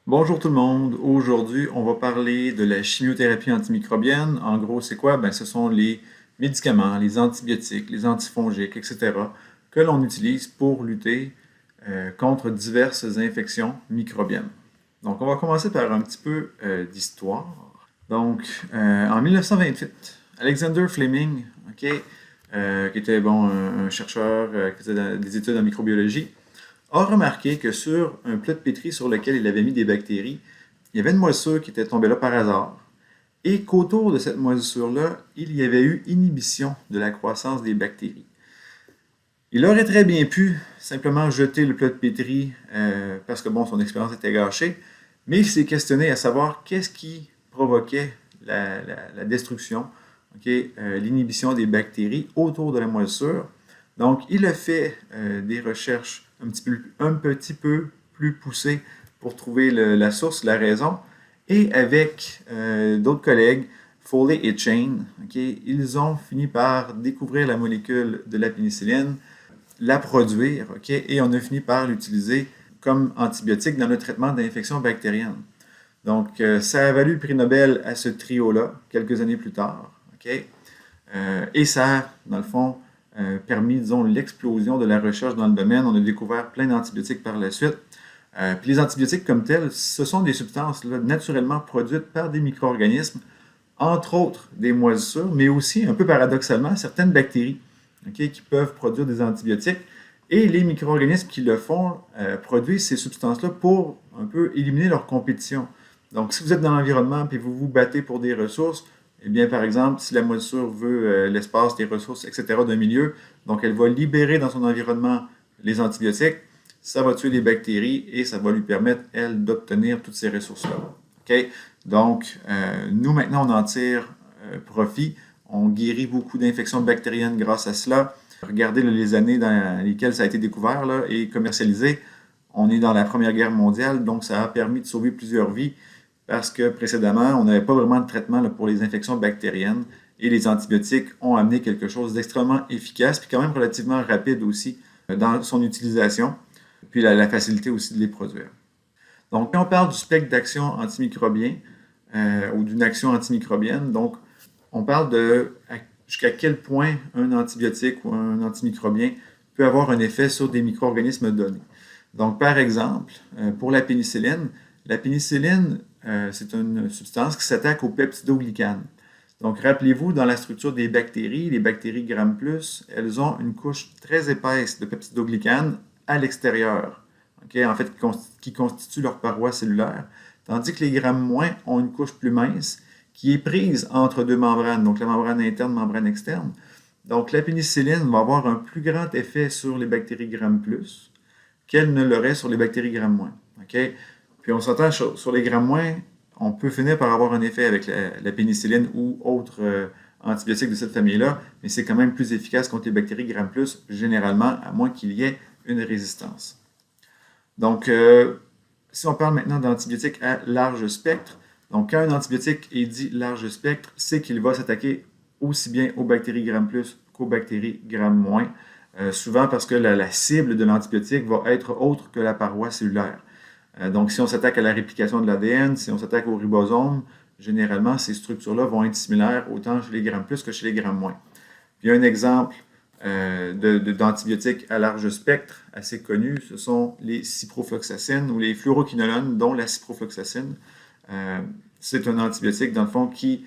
Bonjour tout le monde. Aujourd'hui, on va parler de la chimiothérapie antimicrobienne. En gros, c'est quoi? Ce sont les médicaments, les antibiotiques, les antifongiques, etc., que l'on utilise pour lutter contre diverses infections microbiennes. Donc, on va commencer par un petit peu d'histoire. Donc, en 1928, Alexander Fleming, ok, qui était un chercheur qui faisait des études en microbiologie, a remarqué que sur un plat de pétri sur lequel il avait mis des bactéries, il y avait une moisissure qui était tombée là par hasard, et qu'autour de cette moisissure-là, il y avait eu inhibition de la croissance des bactéries. Il aurait très bien pu simplement jeter le plat de pétri parce que son expérience était gâchée, mais il s'est questionné à savoir qu'est-ce qui provoquait la destruction, l'inhibition des bactéries autour de la moisissure. Donc, il a fait des recherches un petit peu plus poussées pour trouver la source, la raison, et avec d'autres collègues, Foley et Chain, ils ont fini par découvrir la molécule de la pénicilline, la produire, et on a fini par l'utiliser comme antibiotique dans le traitement d'infections bactériennes. Donc, ça a valu le prix Nobel à ce trio-là, quelques années plus tard. Et ça a, dans le fond, permis, disons, l'explosion de la recherche dans le domaine. On a découvert plein d'antibiotiques par la suite. Puis les antibiotiques comme tels, ce sont des substances là, naturellement produites par des micro-organismes, entre autres des moisissures, mais aussi, un peu paradoxalement, certaines bactéries qui peuvent produire des antibiotiques. Et les micro-organismes qui le font produisent ces substances-là pour un peu éliminer leur compétition. Donc, si vous êtes dans l'environnement et vous vous battez pour des ressources, eh bien, par exemple, si la moisissure veut l'espace, des ressources, etc. d'un milieu, donc elle va libérer dans son environnement les antibiotiques, ça va tuer les bactéries et ça va lui permettre, elle, d'obtenir toutes ces ressources-là. Donc, nous, maintenant, on en tire profit. On guérit beaucoup d'infections bactériennes grâce à cela. Regardez là, les années dans lesquelles ça a été découvert là, et commercialisé. On est dans la Première Guerre mondiale, donc ça a permis de sauver plusieurs vies parce que précédemment, on n'avait pas vraiment de traitement là, pour les infections bactériennes et les antibiotiques ont amené quelque chose d'extrêmement efficace puis quand même relativement rapide aussi dans son utilisation, puis la facilité aussi de les produire. Donc, quand on parle du spectre d'action antimicrobien ou d'une action antimicrobienne, donc on parle de jusqu'à quel point un antibiotique ou un antimicrobien peut avoir un effet sur des micro-organismes donnés. Donc, par exemple, pour la pénicilline, c'est une substance qui s'attaque aux peptidoglycanes. Donc, rappelez-vous, dans la structure des bactéries, les bactéries Gram+, elles ont une couche très épaisse de peptidoglycanes à l'extérieur, en fait, qui constitue leur paroi cellulaire, tandis que les Gram- ont une couche plus mince qui est prise entre deux membranes, donc la membrane interne, membrane externe. Donc, la pénicilline va avoir un plus grand effet sur les bactéries Gram+, qu'elle ne l'aurait sur les bactéries Gram-. Puis on s'entend sur les Gram-, on peut finir par avoir un effet avec la pénicilline ou autres antibiotiques de cette famille-là, mais c'est quand même plus efficace contre les bactéries Gram+, généralement, à moins qu'il y ait une résistance. Donc, si on parle maintenant d'antibiotiques à large spectre, donc quand un antibiotique est dit large spectre, c'est qu'il va s'attaquer aussi bien aux bactéries Gram+, qu'aux bactéries Gram-, souvent parce que la cible de l'antibiotique va être autre que la paroi cellulaire. Donc, si on s'attaque à la réplication de l'ADN, si on s'attaque aux ribosomes, généralement, ces structures-là vont être similaires autant chez les Gram+ que chez les Gram-. Puis un exemple d'antibiotiques à large spectre assez connu, ce sont les ciprofloxacines ou les fluoroquinolones, dont la ciprofloxacine. C'est un antibiotique, dans le fond, qui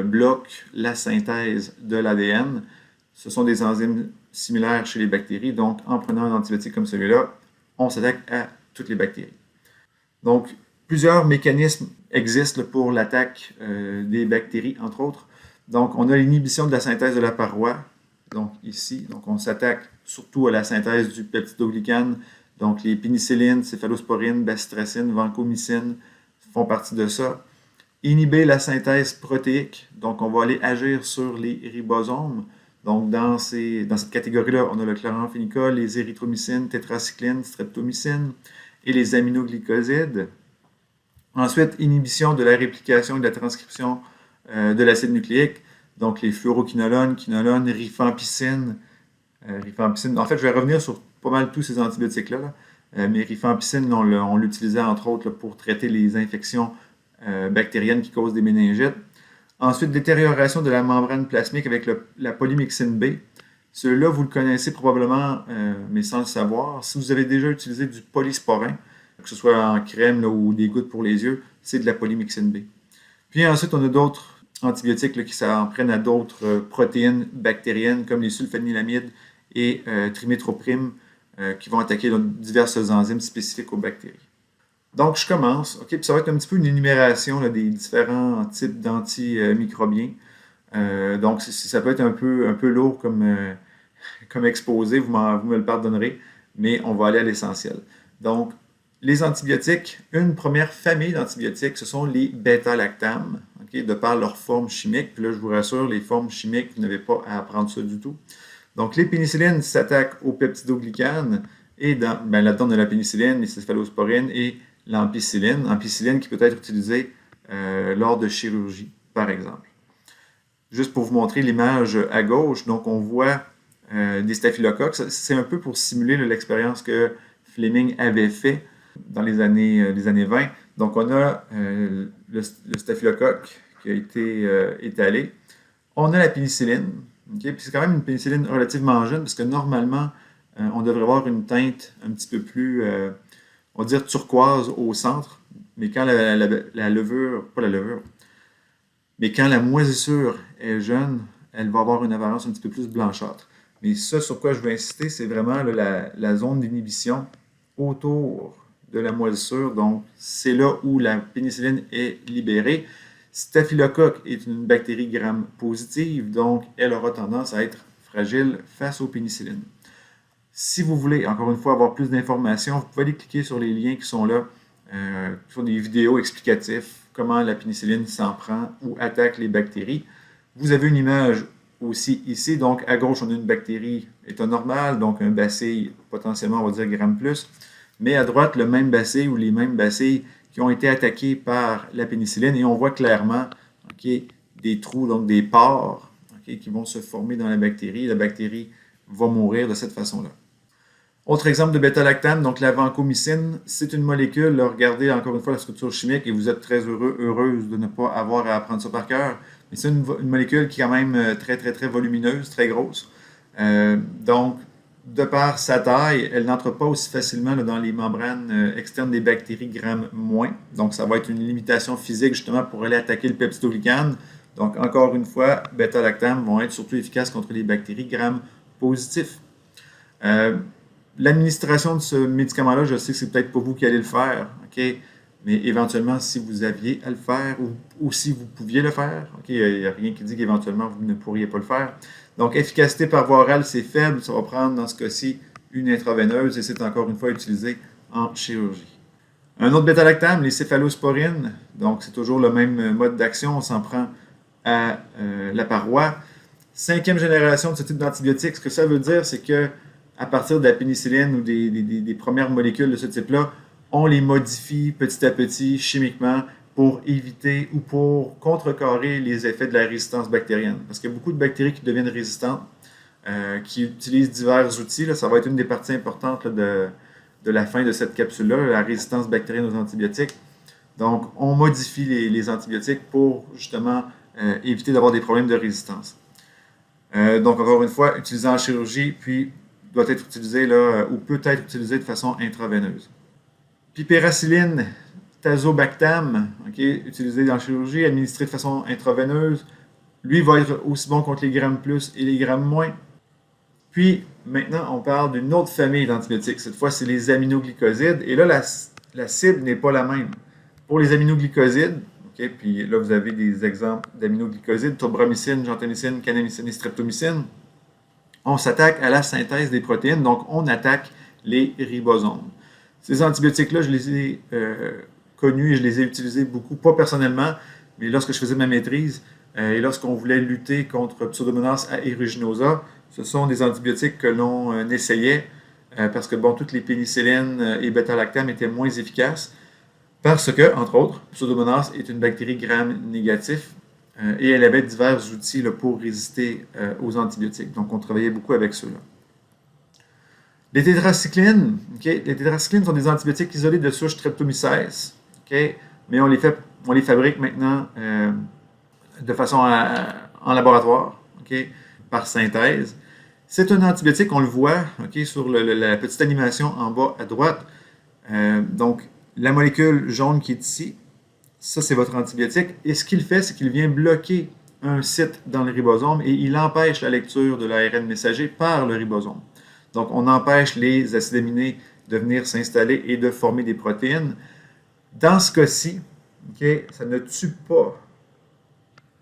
bloque la synthèse de l'ADN. Ce sont des enzymes similaires chez les bactéries, donc en prenant un antibiotique comme celui-là, on s'attaque à toutes les bactéries. Donc, plusieurs mécanismes existent pour l'attaque des bactéries, entre autres. Donc, on a l'inhibition de la synthèse de la paroi, donc ici. Donc, on s'attaque surtout à la synthèse du peptidoglycane. Donc, les pénicillines, céphalosporines, bacitracines, vancomycines font partie de ça. Inhiber la synthèse protéique. Donc, on va aller agir sur les ribosomes. Donc, dans cette catégorie-là, on a le chloramphénicol, les érythromycines, tétracyclines, streptomycines et les aminoglycosides. Ensuite, inhibition de la réplication et de la transcription de l'acide nucléique. Donc, les fluoroquinolones, quinolones, rifampicine. En fait, je vais revenir sur pas mal tous ces antibiotiques-là. mais rifampicine, on l'utilisait entre autres là, pour traiter les infections bactériennes qui causent des méningites. Ensuite, détérioration de la membrane plasmique avec la polymyxine B. Celui-là, vous le connaissez probablement, mais sans le savoir. Si vous avez déjà utilisé du polysporin, que ce soit en crème là, ou des gouttes pour les yeux, c'est de la polymyxine B. Puis ensuite, on a d'autres antibiotiques là, qui s'en prennent à d'autres protéines bactériennes comme les sulfonylamides et trimethoprim qui vont attaquer diverses enzymes spécifiques aux bactéries. Donc, je commence. OK, puis ça va être un petit peu une énumération là, des différents types d'antimicrobiens. Donc, ça peut être un peu lourd comme exposé, vous me le pardonnerez, mais on va aller à l'essentiel. Donc, les antibiotiques, une première famille d'antibiotiques, ce sont les bêta-lactames, okay, de par leur forme chimique. Puis là, je vous rassure, les formes chimiques, vous n'avez pas à apprendre ça du tout. Donc, les pénicillines s'attaquent aux peptidoglycanes, et là-dedans, on a la pénicilline, les céphalosporines et l'ampicilline. Ampicilline qui peut être utilisée lors de chirurgie, par exemple. Juste pour vous montrer l'image à gauche, donc on voit des staphylocoques. C'est un peu pour simuler l'expérience que Fleming avait fait dans les années 20. Donc on a le staphylocoque qui a été étalé. On a la pénicilline. Okay? Puis c'est quand même une pénicilline relativement jeune parce que normalement, on devrait avoir une teinte un petit peu plus, on va dire turquoise au centre. Mais quand la levure, pas la levure, mais quand la moisissure est jeune, elle va avoir une apparence un petit peu plus blanchâtre. Mais ça, sur quoi je veux insister, c'est vraiment là, la zone d'inhibition autour de la moisissure. Donc, c'est là où la pénicilline est libérée. Staphylocoque est une bactérie gram-positive, donc elle aura tendance à être fragile face aux pénicillines. Si vous voulez, encore une fois, avoir plus d'informations, vous pouvez aller cliquer sur les liens qui sont là, sur des vidéos explicatives, comment la pénicilline s'en prend ou attaque les bactéries. Vous avez une image aussi ici, donc à gauche, on a une bactérie état normal, donc un bacille potentiellement, on va dire, gramme plus, mais à droite, le même bacille ou les mêmes bacilles qui ont été attaqués par la pénicilline, et on voit clairement des trous, donc des pores qui vont se former dans la bactérie. La bactérie va mourir de cette façon-là. Autre exemple de bêta-lactame, donc la vancomycine, c'est une molécule, là, regardez encore une fois la structure chimique et vous êtes très heureuse de ne pas avoir à apprendre ça par cœur, mais c'est une molécule qui est quand même très volumineuse, très grosse. Donc, de par sa taille, elle n'entre pas aussi facilement là, dans les membranes externes des bactéries gram-. Donc, ça va être une limitation physique justement pour aller attaquer le peptidoglycane. Donc, encore une fois, bêta-lactame vont être surtout efficaces contre les bactéries gram-positifs. L'administration de ce médicament-là, je sais que c'est peut-être pas vous qui allez le faire, OK? Mais éventuellement, si vous aviez à le faire ou si vous pouviez le faire, OK? Il n'y a rien qui dit qu'éventuellement vous ne pourriez pas le faire. Donc, efficacité par voie orale, c'est faible. Ça va prendre, dans ce cas-ci, une intraveineuse et c'est encore une fois utilisé en chirurgie. Un autre bêta-lactame, les céphalosporines. Donc, c'est toujours le même mode d'action. On s'en prend à la paroi. 5e génération de ce type d'antibiotiques. Ce que ça veut dire, c'est que à partir de la pénicilline ou des premières molécules de ce type-là, on les modifie petit à petit chimiquement pour éviter ou pour contrecarrer les effets de la résistance bactérienne. Parce qu'il y a beaucoup de bactéries qui deviennent résistantes, qui utilisent divers outils. Là, ça va être une des parties importantes là, de la fin de cette capsule-là, la résistance bactérienne aux antibiotiques. Donc, on modifie les antibiotiques pour justement éviter d'avoir des problèmes de résistance. Donc, encore une fois, utilisé en chirurgie, puis doit être utilisé là, ou peut être utilisé de façon intraveineuse. Piperacilline, tazobactam, utilisé en chirurgie, administré de façon intraveineuse. Lui va être aussi bon contre les grammes plus et les grammes moins. Puis, maintenant, on parle d'une autre famille d'antibiotiques. Cette fois, c'est les aminoglycosides. Et là, la cible n'est pas la même. Pour les aminoglycosides, puis là, vous avez des exemples d'aminoglycosides, torbramycine, gentamicine, kanamycine et streptomycine. On s'attaque à la synthèse des protéines, donc on attaque les ribosomes. Ces antibiotiques-là, je les ai connus et je les ai utilisés beaucoup, pas personnellement, mais lorsque je faisais ma maîtrise et lorsqu'on voulait lutter contre Pseudomonas aeruginosa, ce sont des antibiotiques que l'on essayait parce que, bon, toutes les pénicillines et bêta-lactam étaient moins efficaces parce que, entre autres, Pseudomonas est une bactérie gram-négative et elle avait divers outils là, pour résister aux antibiotiques. Donc, on travaillait beaucoup avec ceux-là. Les tétracyclines, ok, les tétracyclines sont des antibiotiques isolés de souche Streptomyces, ok, mais on les fabrique maintenant de façon en laboratoire, ok, par synthèse. C'est un antibiotique, on le voit ok, sur la petite animation en bas à droite. Donc, la molécule jaune qui est ici, ça c'est votre antibiotique. Et ce qu'il fait, c'est qu'il vient bloquer un site dans le ribosome et il empêche la lecture de l'ARN messager par le ribosome. Donc, on empêche les acides aminés de venir s'installer et de former des protéines. Dans ce cas-ci, okay, ça ne tue pas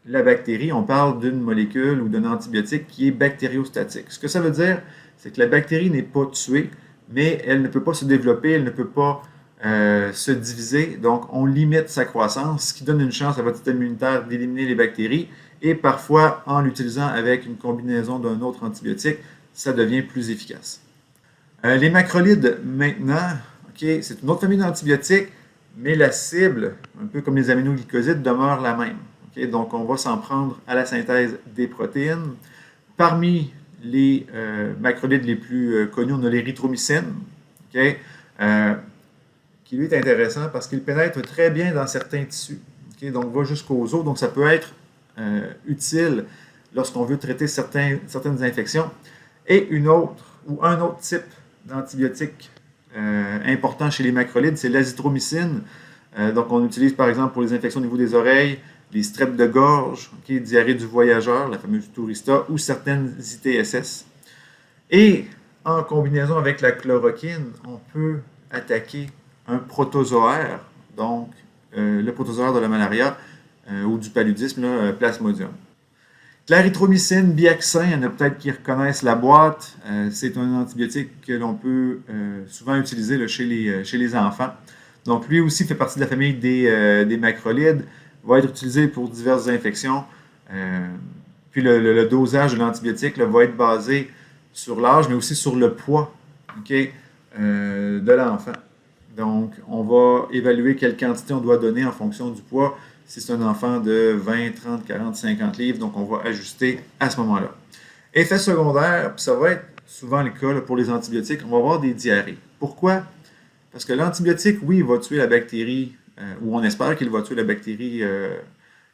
la bactérie. On parle d'une molécule ou d'un antibiotique qui est bactériostatique. Ce que ça veut dire, c'est que la bactérie n'est pas tuée, mais elle ne peut pas se développer, elle ne peut pas se diviser. Donc, on limite sa croissance, ce qui donne une chance à votre système immunitaire d'éliminer les bactéries. Et parfois, en l'utilisant avec une combinaison d'un autre antibiotique, ça devient plus efficace. Les macrolides, maintenant, okay, c'est une autre famille d'antibiotiques, mais la cible, un peu comme les aminoglycosides, demeure la même. Okay? Donc, on va s'en prendre à la synthèse des protéines. Parmi les macrolides les plus connus, on a l'érythromycine, okay? Qui lui est intéressant parce qu'il pénètre très bien dans certains tissus. Okay? Donc, va jusqu'aux os. Donc, ça peut être utile lorsqu'on veut traiter certaines infections. Et une autre, ou un autre type d'antibiotique important chez les macrolides, c'est l'azithromycine. Donc, on utilise par exemple pour les infections au niveau des oreilles, les strepes de gorge, okay, diarrhée du voyageur, la fameuse tourista, ou certaines ITSS. Et en combinaison avec la chloroquine, on peut attaquer un protozoaire, donc le protozoaire de la malaria ou du paludisme, là, Plasmodium. Clarithromycine, Biaxin, il y en a peut-être qui reconnaissent la boîte. C'est un antibiotique que l'on peut souvent utiliser là, chez les enfants. Donc, lui aussi fait partie de la famille des macrolides, va être utilisé pour diverses infections. Puis le dosage de l'antibiotique là, va être basé sur l'âge, mais aussi sur le poids okay, de l'enfant. Donc, on va évaluer quelle quantité on doit donner en fonction du poids. Si c'est un enfant de 20, 30, 40, 50 livres, donc on va ajuster à ce moment-là. Effet secondaire, puis ça va être souvent le cas là, pour les antibiotiques, on va avoir des diarrhées. Pourquoi? Parce que l'antibiotique, oui, il va tuer la bactérie, ou on espère qu'il va tuer la bactérie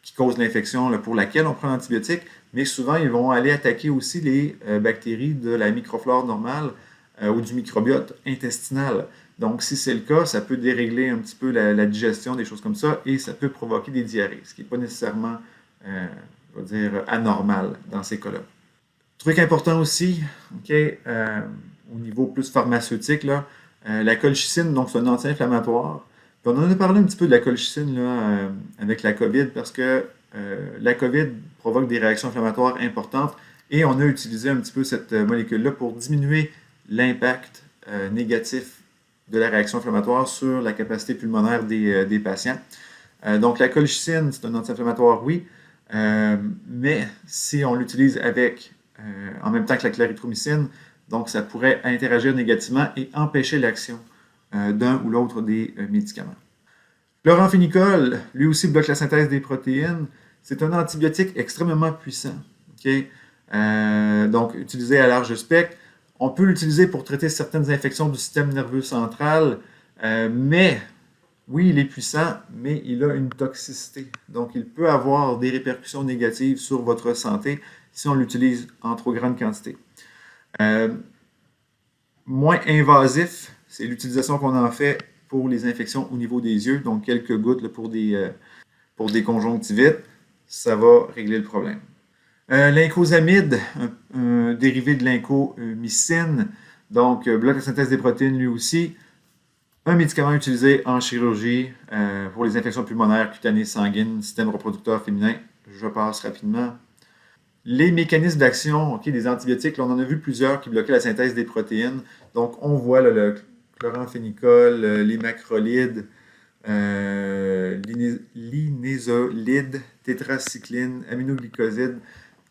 qui cause l'infection pour laquelle on prend l'antibiotique, mais souvent, ils vont aller attaquer aussi les bactéries de la microflore normale ou du microbiote intestinal. Donc, si c'est le cas, ça peut dérégler un petit peu la digestion, des choses comme ça, et ça peut provoquer des diarrhées, ce qui n'est pas nécessairement, on va dire, anormal dans ces cas-là. Truc important aussi, okay, au niveau plus pharmaceutique, là, la colchicine, donc c'est un anti-inflammatoire. Puis on en a parlé un petit peu de la colchicine là, avec la COVID, parce que la COVID provoque des réactions inflammatoires importantes, et on a utilisé un petit peu cette molécule-là pour diminuer l'impact négatif de la réaction inflammatoire sur la capacité pulmonaire des patients. Donc, la colchicine, c'est un anti-inflammatoire, oui, mais si on l'utilise avec, en même temps que la clarithromycine, donc ça pourrait interagir négativement et empêcher l'action d'un ou l'autre des médicaments. Chloramphénicol, lui aussi bloque la synthèse des protéines. C'est un antibiotique extrêmement puissant, okay? Donc utilisé à large spectre. On peut l'utiliser pour traiter certaines infections du système nerveux central, mais oui, il est puissant, mais il a une toxicité. Donc, il peut avoir des répercussions négatives sur votre santé si on l'utilise en trop grande quantité. Moins invasif, c'est l'utilisation qu'on en fait pour les infections au niveau des yeux, donc quelques gouttes là, pour des conjonctivites, ça va régler le problème. L'incosamide, un dérivé de l'incomycine, donc bloque la synthèse des protéines lui aussi. Un médicament utilisé en chirurgie pour les infections pulmonaires, cutanées, sanguines, système reproducteur féminin. Je passe rapidement. Les mécanismes d'action okay, des antibiotiques, là, on en a vu plusieurs qui bloquaient la synthèse des protéines. Donc, on voit là, le chloramphénicol, les macrolides, l'inésolides, tétracycline, aminoglycosides,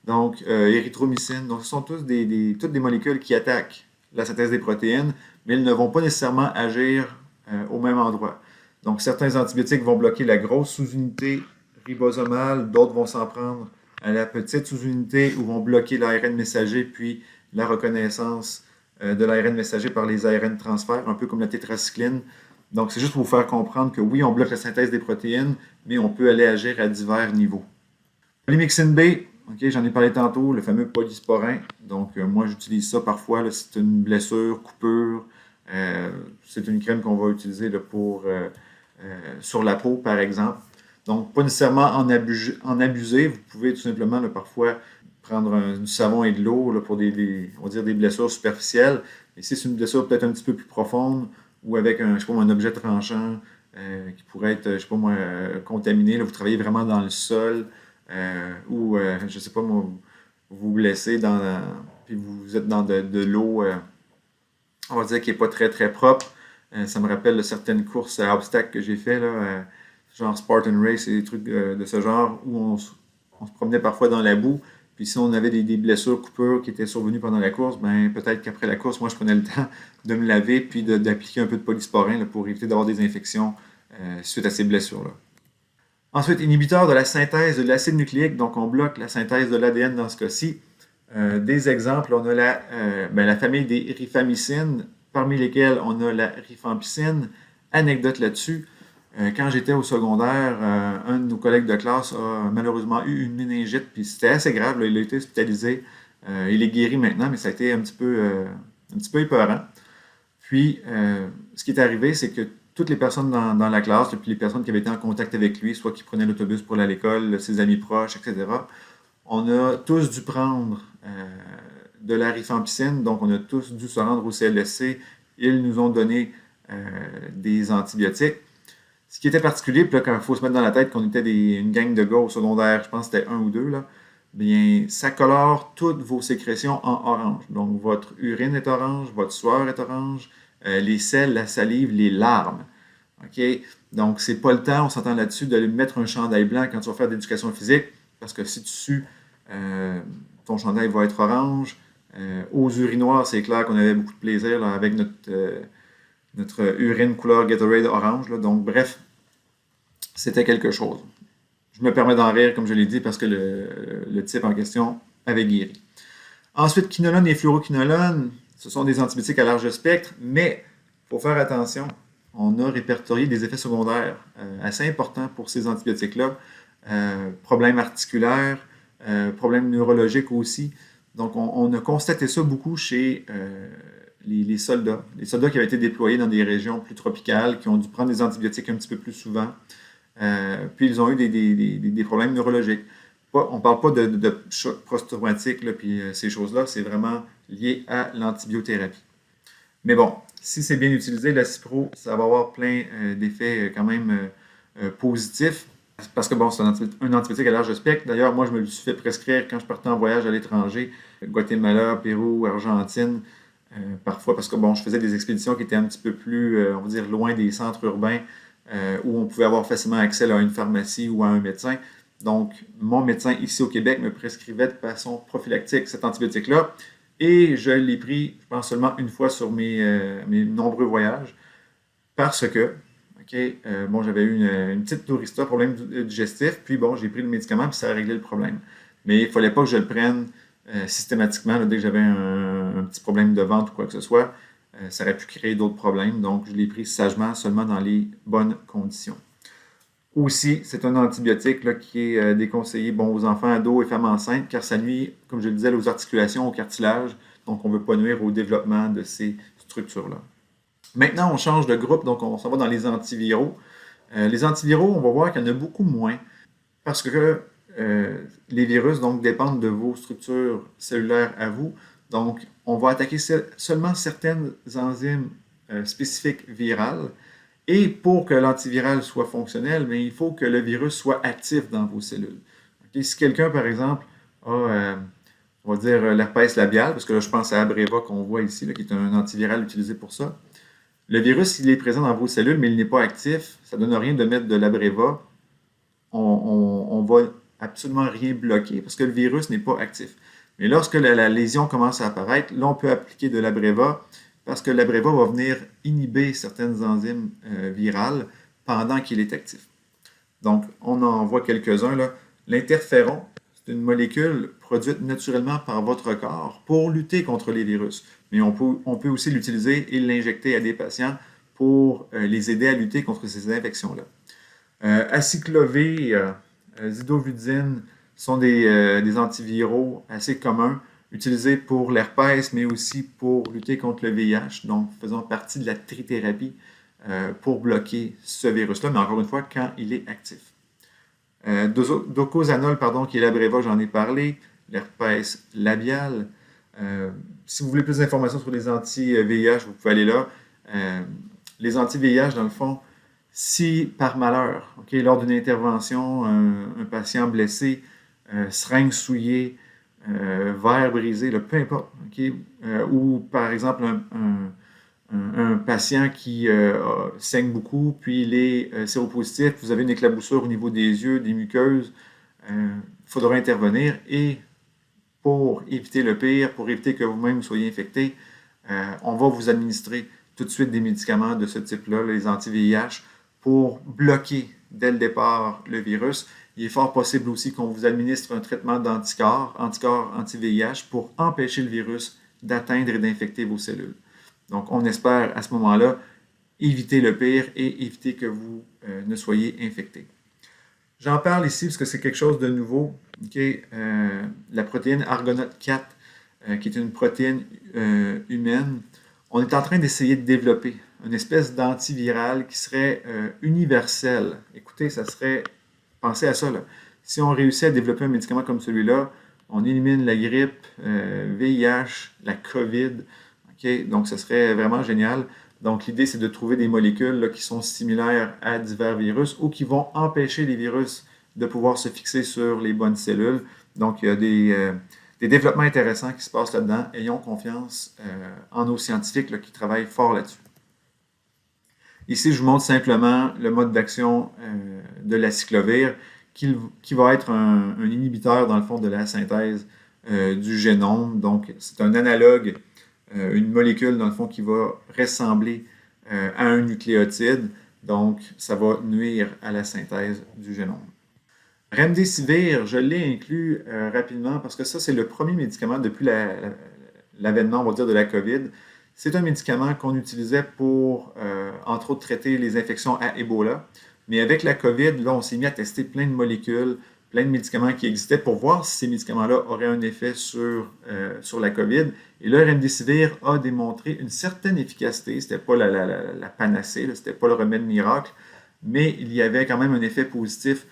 donc érythromycine. Donc, ce sont toutes des molécules qui attaquent la synthèse des protéines, mais elles ne vont pas nécessairement agir au même endroit. Donc, certains antibiotiques vont bloquer la grosse sous-unité ribosomale, d'autres vont s'en prendre à la petite sous-unité ou vont bloquer l'ARN messager puis la reconnaissance de l'ARN messager par les ARN transferts, un peu comme la tétracycline. Donc, c'est juste pour vous faire comprendre que oui, on bloque la synthèse des protéines, mais on peut aller agir à divers niveaux. Polymyxine B, okay, j'en ai parlé tantôt, le fameux polysporin. Donc, moi, j'utilise ça parfois. C'est une blessure, coupure. C'est une crème qu'on va utiliser là, sur la peau, par exemple. Donc, pas nécessairement en abuser. Vous pouvez tout simplement, là, parfois, prendre du savon et de l'eau pour on va dire des blessures superficielles. Et si c'est une blessure peut-être un petit peu plus profonde ou avec je sais pas, un objet tranchant qui pourrait être, je sais pas moi, contaminé, là, vous travaillez vraiment dans le sol ou, je sais pas moi, vous vous blessez puis vous êtes dans de l'eau, on va dire, qui n'est pas très très propre. Ça me rappelle certaines courses à obstacles que j'ai fait, là, genre Spartan Race et des trucs de ce genre, où on se promenait parfois dans la boue. Puis si on avait des blessures, coupures qui étaient survenues pendant la course, ben peut-être qu'après la course, moi je prenais le temps de me laver puis d'appliquer un peu de polysporin là, pour éviter d'avoir des infections suite à ces blessures-là. Ensuite, inhibiteur de la synthèse de l'acide nucléique, donc on bloque la synthèse de l'ADN dans ce cas-ci. Des exemples, on a la famille des rifamycines, parmi lesquelles on a la rifampicine. Anecdote là-dessus, quand j'étais au secondaire, un de nos collègues de classe a malheureusement eu une méningite, puis c'était assez grave, là, il a été hospitalisé. Il est guéri maintenant, mais ça a été un petit peu épeurant. Puis, ce qui est arrivé, c'est que toutes les personnes dans la classe, puis les personnes qui avaient été en contact avec lui, soit qui prenaient l'autobus pour aller à l'école, ses amis proches, etc., on a tous dû prendre de la rifampicine, donc on a tous dû se rendre au CLSC. Ils nous ont donné des antibiotiques. Ce qui était particulier, puis là, quand il faut se mettre dans la tête qu'on était une gang de gars au secondaire, je pense que c'était un ou deux, là, bien, ça colore toutes vos sécrétions en orange. Donc, votre urine est orange, votre sueur est orange, les selles, la salive, les larmes. OK? Donc, c'est pas le temps, on s'entend là-dessus, de mettre un chandail blanc quand tu vas faire de l'éducation physique, parce que si tu sues, ton chandail va être orange. Aux urinoirs, c'est clair qu'on avait beaucoup de plaisir là, avec notre urine couleur Gatorade orange. Là. Donc, bref, c'était quelque chose. Je me permets d'en rire, comme je l'ai dit, parce que le type en question avait guéri. Ensuite, quinolone et fluoroquinolone, ce sont des antibiotiques à large spectre, mais il faut faire attention. On a répertorié des effets secondaires assez importants pour ces antibiotiques-là. Problèmes articulaires, problèmes neurologiques aussi. Donc, on a constaté ça beaucoup chez les soldats. Les soldats qui avaient été déployés dans des régions plus tropicales, qui ont dû prendre des antibiotiques un petit peu plus souvent. Puis, ils ont eu des problèmes neurologiques. On ne parle pas de choc post-traumatique, puis ces choses-là, c'est vraiment lié à l'antibiothérapie. Mais bon, si c'est bien utilisé, la Cipro, ça va avoir plein d'effets quand même positifs. Parce que bon, c'est un antibiotique à large spectre. D'ailleurs, moi, je me le suis fait prescrire quand je partais en voyage à l'étranger, Guatemala, Pérou, Argentine, parfois, parce que bon, je faisais des expéditions qui étaient un petit peu plus, on va dire, loin des centres urbains, où on pouvait avoir facilement accès à une pharmacie ou à un médecin. Donc, mon médecin ici au Québec me prescrivait de façon prophylactique cet antibiotique-là. Et je l'ai pris, je pense, seulement une fois sur mes nombreux voyages, parce que bon, j'avais eu une petite tourista, problème digestif, puis bon, j'ai pris le médicament, puis ça a réglé le problème. Mais il ne fallait pas que je le prenne systématiquement, là, dès que j'avais un petit problème de ventre ou quoi que ce soit. Ça aurait pu créer d'autres problèmes, donc je l'ai pris sagement, seulement dans les bonnes conditions. Aussi, c'est un antibiotique là, qui est déconseillé aux enfants, ados et femmes enceintes, car ça nuit, comme je le disais, aux articulations, au cartilage, donc on ne veut pas nuire au développement de ces structures-là. Maintenant, on change de groupe, donc on s'en va dans les antiviraux. Les antiviraux, on va voir qu'il y en a beaucoup moins parce que les virus donc, dépendent de vos structures cellulaires à vous. Donc, on va attaquer seulement certaines enzymes spécifiques virales. Et pour que l'antiviral soit fonctionnel, mais il faut que le virus soit actif dans vos cellules. Okay? Si quelqu'un, par exemple, a, on va dire, l'herpès labial, parce que là, je pense à Abreva qu'on voit ici, là, qui est un antiviral utilisé pour ça, le virus, il est présent dans vos cellules, mais il n'est pas actif. Ça ne donne rien de mettre de l'Abreva. On va absolument rien bloquer parce que le virus n'est pas actif. Mais lorsque la lésion commence à apparaître, là, on peut appliquer de l'Abreva parce que l'Abreva va venir inhiber certaines enzymes virales pendant qu'il est actif. Donc, on en voit quelques-uns. L'interféron, c'est une molécule produite naturellement par votre corps pour lutter contre les virus. Mais on peut aussi l'utiliser et l'injecter à des patients pour les aider à lutter contre ces infections-là. Acyclovir, zidovudine sont des antiviraux assez communs, utilisés pour l'herpès, mais aussi pour lutter contre le VIH, donc faisant partie de la trithérapie pour bloquer ce virus-là, mais encore une fois, quand il est actif. Docozanol, pardon, qui est l'Abreva, j'en ai parlé, l'herpès labial. Si vous voulez plus d'informations sur les anti-VIH, vous pouvez aller là. Les anti-VIH, dans le fond, si par malheur, lors d'une intervention, un patient blessé, seringue souillée, verre brisé, là, peu importe, ou par exemple un patient qui saigne beaucoup, puis il est séropositif, vous avez une éclaboussure au niveau des yeux, des muqueuses, il faudra intervenir et pour éviter le pire, pour éviter que vous-même soyez infecté, on va vous administrer tout de suite des médicaments de ce type-là, les anti-VIH, pour bloquer dès le départ le virus. Il est fort possible aussi qu'on vous administre un traitement d'anticorps, anticorps anti-VIH, pour empêcher le virus d'atteindre et d'infecter vos cellules. Donc, on espère à ce moment-là éviter le pire et éviter que vous ne soyez infecté. J'en parle ici parce que c'est quelque chose de nouveau. La protéine Argonaute 4, qui est une protéine humaine, on est en train d'essayer de développer une espèce d'antiviral qui serait universel. Écoutez, ça serait... Pensez à ça, là. Si on réussit à développer un médicament comme celui-là, on élimine la grippe, VIH, la COVID. Donc, ce serait vraiment génial. Donc, l'idée, c'est de trouver des molécules là, qui sont similaires à divers virus ou qui vont empêcher les virus de pouvoir se fixer sur les bonnes cellules. Donc, il y a des développements intéressants qui se passent là-dedans. Ayons confiance en nos scientifiques là, qui travaillent fort là-dessus. Ici, je vous montre simplement le mode d'action de l'acyclovir qui va être un inhibiteur, dans le fond, de la synthèse du génome. Donc, c'est un analogue, une molécule, dans le fond, qui va ressembler à un nucléotide. Donc, ça va nuire à la synthèse du génome. Remdesivir, je l'ai inclus rapidement parce que ça, c'est le premier médicament depuis l'avènement, on va dire, de la COVID. C'est un médicament qu'on utilisait pour, entre autres, traiter les infections à Ebola. Mais avec la COVID, là, on s'est mis à tester plein de molécules, plein de médicaments qui existaient pour voir si ces médicaments-là auraient un effet sur la COVID. Et là, Remdesivir a démontré une certaine efficacité. Ce n'était pas la panacée, ce n'était pas le remède miracle, mais il y avait quand même un effet positif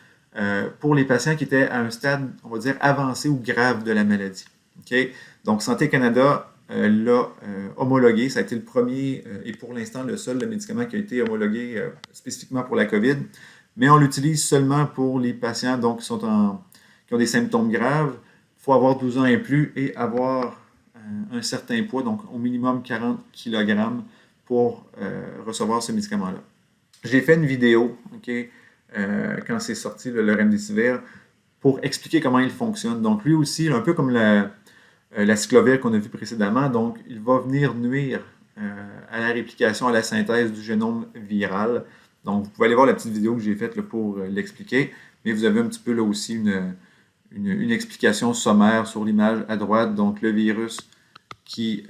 pour les patients qui étaient à un stade, on va dire, avancé ou grave de la maladie. Donc, Santé Canada l'a homologué. Ça a été le premier et pour l'instant le seul médicament qui a été homologué spécifiquement pour la COVID. Mais on l'utilise seulement pour les patients donc, qui ont des symptômes graves. Il faut avoir 12 ans et plus et avoir un certain poids, donc au minimum 40 kg pour recevoir ce médicament-là. J'ai fait une vidéo quand c'est sorti le Remdesivir pour expliquer comment il fonctionne. Donc lui aussi, un peu comme l'acyclovir qu'on a vu précédemment, donc il va venir nuire à la réplication, à la synthèse du génome viral. Donc vous pouvez aller voir la petite vidéo que j'ai faite là, pour l'expliquer, mais vous avez un petit peu là aussi une explication sommaire sur l'image à droite. Donc le virus qui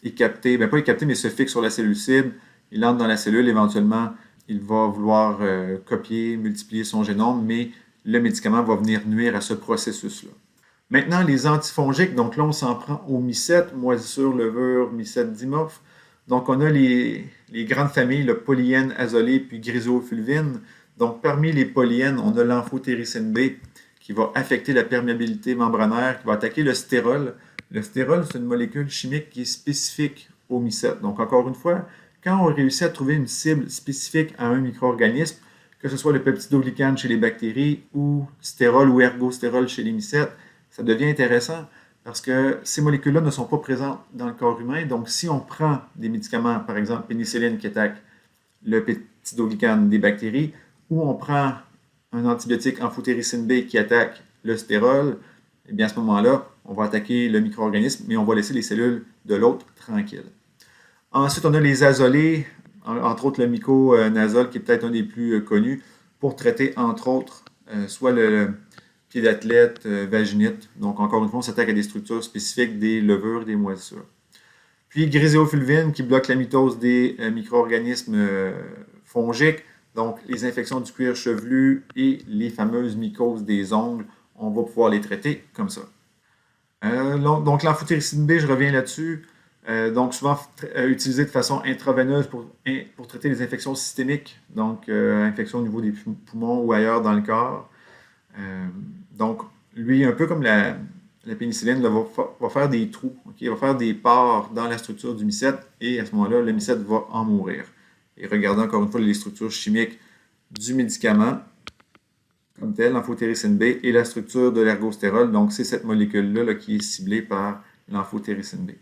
est capté, bien pas est capté, mais se fixe sur la cellule cible, il entre dans la cellule, éventuellement il va vouloir copier, multiplier son génome, mais le médicament va venir nuire à ce processus-là. Maintenant, les antifongiques, donc là, on s'en prend aux mycètes, moisissure, levure, mycètes dimorphes. Donc, on a les grandes familles, le polyène, azolé, puis griseofulvine. Donc, parmi les polyènes, on a l'amphotéricine B qui va affecter la perméabilité membranaire, qui va attaquer le stérol. Le stérol, c'est une molécule chimique qui est spécifique aux mycètes. Donc, encore une fois, quand on réussit à trouver une cible spécifique à un micro-organisme, que ce soit le peptidoglycane chez les bactéries ou stérol ou ergostérol chez les mycètes, ça devient intéressant parce que ces molécules-là ne sont pas présentes dans le corps humain. Donc, si on prend des médicaments, par exemple pénicilline qui attaque le peptidoglycane des bactéries, ou on prend un antibiotique amphotéricine B qui attaque le stérol, eh bien à ce moment-là, on va attaquer le micro-organisme, mais on va laisser les cellules de l'autre tranquilles. Ensuite, on a les azolés, entre autres le myconazole, qui est peut-être un des plus connus, pour traiter, entre autres, soit pieds d'athlète, vaginite. Donc, encore une fois, on s'attaque à des structures spécifiques des levures et des moisissures. Puis, griséofulvine qui bloque la mitose des micro-organismes fongiques. Donc, les infections du cuir chevelu et les fameuses mycoses des ongles, on va pouvoir les traiter comme ça. Donc, l'amphotericine B, je reviens là-dessus. Donc, souvent utilisé de façon intraveineuse pour traiter les infections systémiques, donc infections au niveau des poumons ou ailleurs dans le corps. Donc, lui, un peu comme la pénicilline, là, va faire des trous, okay? Va faire des pores dans la structure du mycète et à ce moment-là, le mycète va en mourir. Et regardez encore une fois les structures chimiques du médicament comme tel, l'amphotericine B, et la structure de l'ergostérol. Donc, c'est cette molécule-là là, qui est ciblée par l'amphotericine B.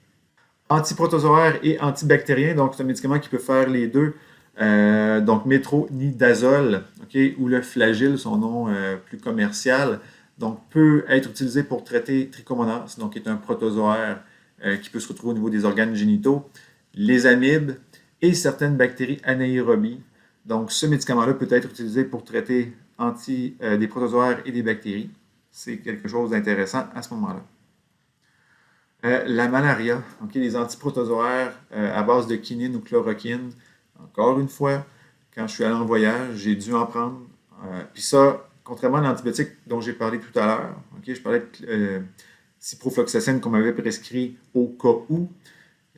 Antiprotozoaire et antibactérien, donc c'est un médicament qui peut faire les deux. Donc, métronidazole, okay, ou le Flagyl, son nom plus commercial, donc peut être utilisé pour traiter Trichomonas, donc qui est un protozoaire qui peut se retrouver au niveau des organes génitaux, les amibes et certaines bactéries anaérobies. Donc, ce médicament-là peut être utilisé pour traiter des protozoaires et des bactéries. C'est quelque chose d'intéressant à ce moment-là. La malaria, okay, les antiprotozoaires à base de quinine ou chloroquine. Encore une fois, quand je suis allé en voyage, j'ai dû en prendre. Puis ça, contrairement à l'antibiotique dont j'ai parlé tout à l'heure, okay, je parlais de ciprofloxacine qu'on m'avait prescrit au cas où,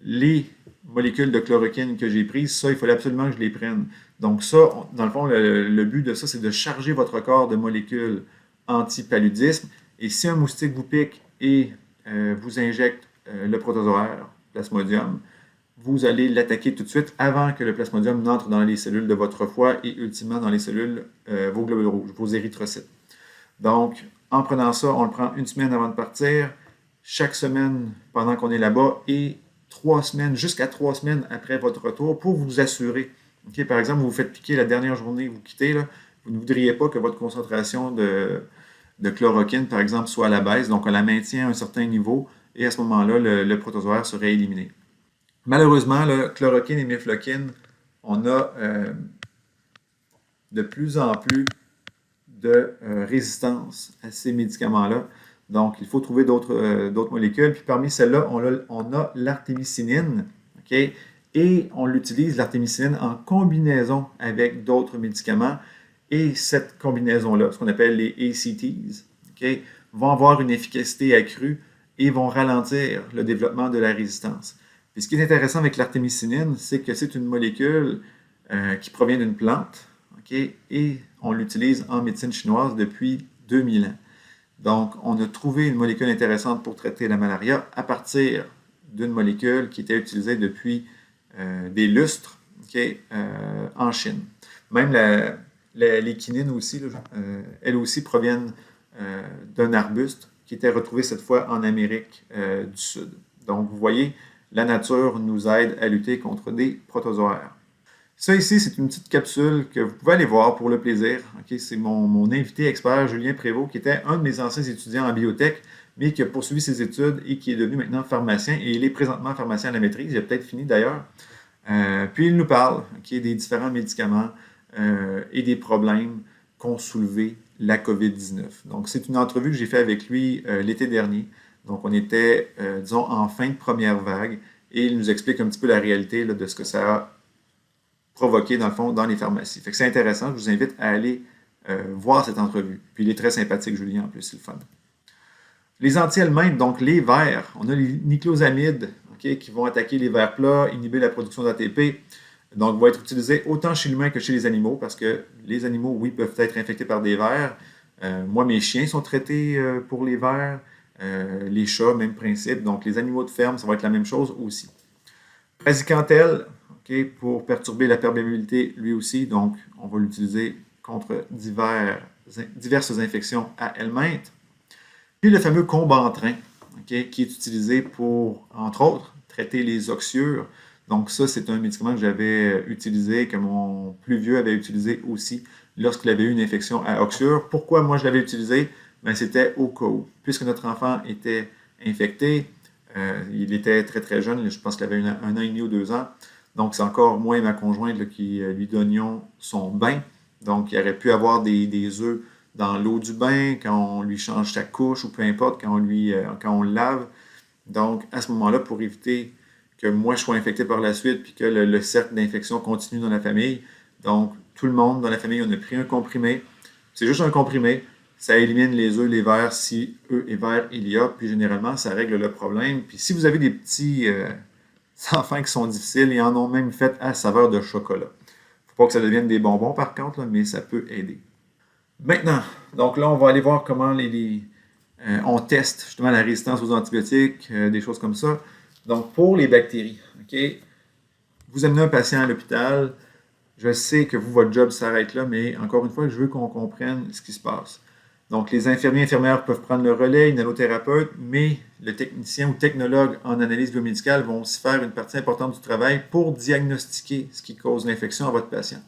les molécules de chloroquine que j'ai prises, ça, il fallait absolument que je les prenne. Donc ça, dans le fond, le but de ça, c'est de charger votre corps de molécules anti-paludisme. Et si un moustique vous pique et vous injecte le protozoaire, Plasmodium, vous allez l'attaquer tout de suite avant que le Plasmodium n'entre dans les cellules de votre foie et ultimement dans les cellules, vos globules rouges, vos érythrocytes. Donc, en prenant ça, on le prend une semaine avant de partir, chaque semaine pendant qu'on est là-bas et 3 semaines, jusqu'à 3 semaines après votre retour pour vous assurer. Okay, par exemple, vous vous faites piquer la dernière journée, vous quittez, là, vous ne voudriez pas que votre concentration de chloroquine, par exemple, soit à la baisse, donc on la maintient à un certain niveau et à ce moment-là, le protozoaire serait éliminé. Malheureusement, le chloroquine et mifloquine, on a de plus en plus de résistance à ces médicaments-là. Donc, il faut trouver d'autres molécules. Puis parmi celles-là, on a l'artémisinine, okay? Et on l'utilise, l'artémisinine, en combinaison avec d'autres médicaments. Et cette combinaison-là, ce qu'on appelle les ACTs, okay, vont avoir une efficacité accrue et vont ralentir le développement de la résistance. Puis ce qui est intéressant avec l'artémisinine, c'est que c'est une molécule qui provient d'une plante, okay, et on l'utilise en médecine chinoise depuis 2000 ans. Donc, on a trouvé une molécule intéressante pour traiter la malaria à partir d'une molécule qui était utilisée depuis des lustres, okay, en Chine. Même les quinines aussi, là, elles aussi proviennent d'un arbuste qui était retrouvé cette fois en Amérique du Sud. Donc, vous voyez, la nature nous aide à lutter contre des protozoaires. Ça ici, c'est une petite capsule que vous pouvez aller voir pour le plaisir. Okay, c'est mon invité expert, Julien Prévost, qui était un de mes anciens étudiants en biotech, mais qui a poursuivi ses études et qui est devenu maintenant pharmacien. Et il est présentement pharmacien à la maîtrise, il a peut-être fini d'ailleurs. Puis il nous parle okay, des différents médicaments et des problèmes qu'ont soulevé la COVID-19. Donc, c'est une entrevue que j'ai faite avec lui l'été dernier. Donc, on était, disons, en fin de première vague et il nous explique un petit peu la réalité là, de ce que ça a provoqué, dans le fond, dans les pharmacies. Fait que c'est intéressant, je vous invite à aller voir cette entrevue. Puis il est très sympathique, Julien, en plus, c'est le fun. Les anti-helminthes, donc les vers, on a les niclosamides okay, qui vont attaquer les vers plats, inhiber la production d'ATP, donc vont être utilisés autant chez l'humain que chez les animaux, parce que les animaux, oui, peuvent être infectés par des vers. Moi, mes chiens sont traités pour les vers, les chats, même principe, donc les animaux de ferme, ça va être la même chose aussi. Praziquantel, okay, pour perturber la perméabilité lui aussi, donc on va l'utiliser contre diverses infections à helminthes. Puis le fameux combantrin, okay, qui est utilisé pour, entre autres, traiter les oxyures. Donc ça, c'est un médicament que j'avais utilisé, que mon plus vieux avait utilisé aussi lorsqu'il avait eu une infection à oxyure. Pourquoi moi je l'avais utilisé? Ben, c'était au cas où. Puisque notre enfant était infecté, il était très très jeune, je pense qu'il avait un an et demi ou 2 ans. Donc c'est encore moi et ma conjointe là, qui lui donnions son bain. Donc il aurait pu avoir des œufs dans l'eau du bain, quand on lui change sa couche ou peu importe, quand on le lave. Donc, à ce moment-là, pour éviter que moi je sois infecté par la suite puis que le cercle d'infection continue dans la famille, donc tout le monde dans la famille, on a pris un comprimé. C'est juste un comprimé. Ça élimine les œufs, les vers, si œufs et vers il y a, puis généralement, ça règle le problème. Puis si vous avez des petits enfants qui sont difficiles, ils en ont même fait à saveur de chocolat. Faut pas que ça devienne des bonbons par contre, là, mais ça peut aider. Maintenant, donc là, on va aller voir comment on teste justement la résistance aux antibiotiques, des choses comme ça. Donc, pour les bactéries, OK, vous amenez un patient à l'hôpital. Je sais que vous, votre job s'arrête là, mais encore une fois, je veux qu'on comprenne ce qui se passe. Donc, les infirmiers et infirmières peuvent prendre le relais, les nanothérapeutes, mais le technicien ou technologue en analyse biomédicale vont aussi faire une partie importante du travail pour diagnostiquer ce qui cause l'infection à votre patient.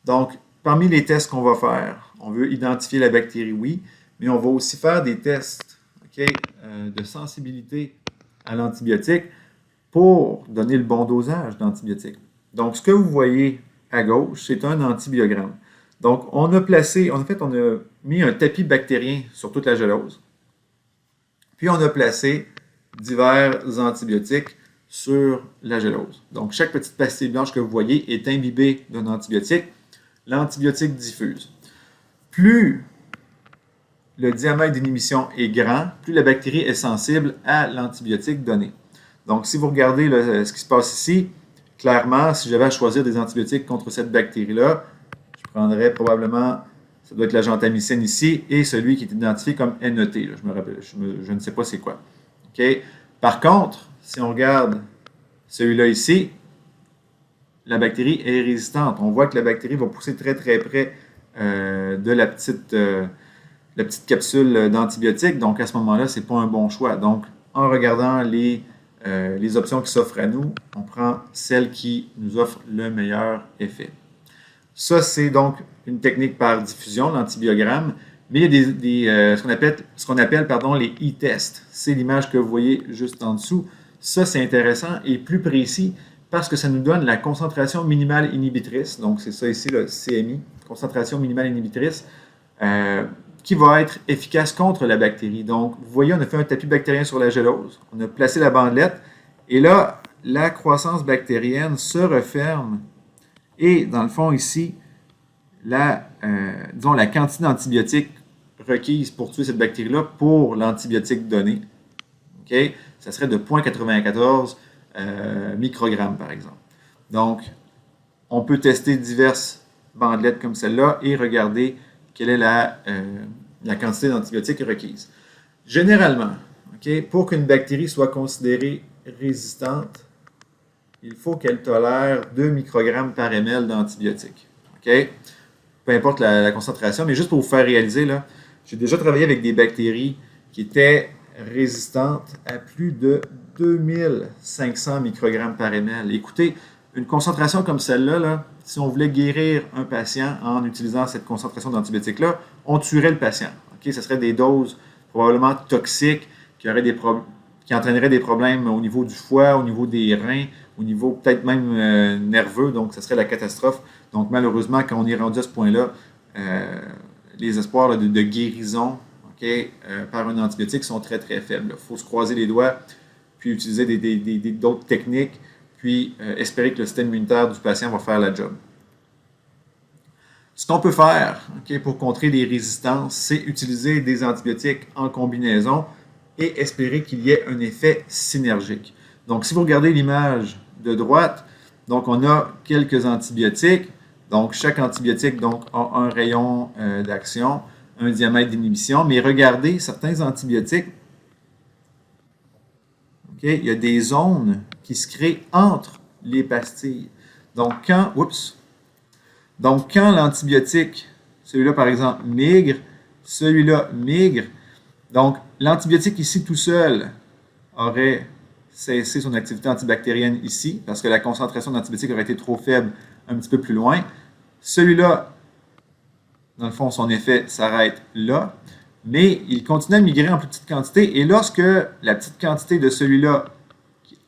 Donc, parmi les tests qu'on va faire, on veut identifier la bactérie, oui, mais on va aussi faire des tests de sensibilité à l'antibiotique pour donner le bon dosage d'antibiotiques. Donc, ce que vous voyez à gauche, c'est un antibiogramme. Donc, on a mis un tapis bactérien sur toute la gelose. Puis, on a placé divers antibiotiques sur la gelose. Donc, chaque petite pastille blanche que vous voyez est imbibée d'un antibiotique. L'antibiotique diffuse. Plus le diamètre d'inhibition est grand, plus la bactérie est sensible à l'antibiotique donné. Donc, si vous regardez ce qui se passe ici, clairement, si j'avais à choisir des antibiotiques contre cette bactérie-là, je prendrais probablement, ça doit être la gentamicine ici, et celui qui est identifié comme NET. Là, je ne sais pas c'est quoi. Okay? Par contre, si on regarde celui-là ici, la bactérie est résistante. On voit que la bactérie va pousser très très près de la petite capsule d'antibiotiques. Donc à ce moment-là, ce n'est pas un bon choix. Donc en regardant les options qui s'offrent à nous, on prend celle qui nous offre le meilleur effet. Ça, c'est donc une technique par diffusion, l'antibiogramme. Mais il y a ce qu'on appelle les e-tests. C'est l'image que vous voyez juste en dessous. Ça, c'est intéressant et plus précis parce que ça nous donne la concentration minimale inhibitrice. Donc, c'est ça ici, le CMI, concentration minimale inhibitrice, qui va être efficace contre la bactérie. Donc, vous voyez, on a fait un tapis bactérien sur la gelose. On a placé la bandelette. Et là, la croissance bactérienne se referme. Et, dans le fond, ici, la quantité d'antibiotiques requise pour tuer cette bactérie-là pour l'antibiotique donné, ça serait de 0,94 microgrammes, par exemple. Donc, on peut tester diverses bandelettes comme celle-là et regarder quelle est la quantité d'antibiotiques requise. Généralement, pour qu'une bactérie soit considérée résistante, il faut qu'elle tolère 2 microgrammes par ml d'antibiotiques. Peu importe la concentration, mais juste pour vous faire réaliser, là, j'ai déjà travaillé avec des bactéries qui étaient résistantes à plus de 2500 microgrammes par ml. Écoutez, une concentration comme celle-là, là, si on voulait guérir un patient en utilisant cette concentration d'antibiotiques-là, on tuerait le patient. Ce serait des doses probablement toxiques qui entraîneraient des problèmes au niveau du foie, au niveau des reins, au niveau peut-être même nerveux, donc ce serait la catastrophe. Donc malheureusement, quand on est rendu à ce point-là, les espoirs de guérison par un antibiotique sont très très faibles. Il faut se croiser les doigts, puis utiliser d'autres techniques, puis espérer que le système immunitaire du patient va faire la job. Ce qu'on peut faire pour contrer les résistances, c'est utiliser des antibiotiques en combinaison et espérer qu'il y ait un effet synergique. Donc, si vous regardez l'image de droite, donc on a quelques antibiotiques. Donc, chaque antibiotique a un rayon d'action, un diamètre d'inhibition. Mais regardez, certains antibiotiques, il y a des zones qui se créent entre les pastilles. Donc, quand l'antibiotique, celui-là par exemple, migre, celui-là migre, donc l'antibiotique ici tout seul aurait cessé son activité antibactérienne ici, parce que la concentration d'antibiotiques aurait été trop faible un petit peu plus loin. Celui-là, dans le fond, son effet s'arrête là, mais il continue à migrer en plus petite quantité, et lorsque la petite quantité de celui-là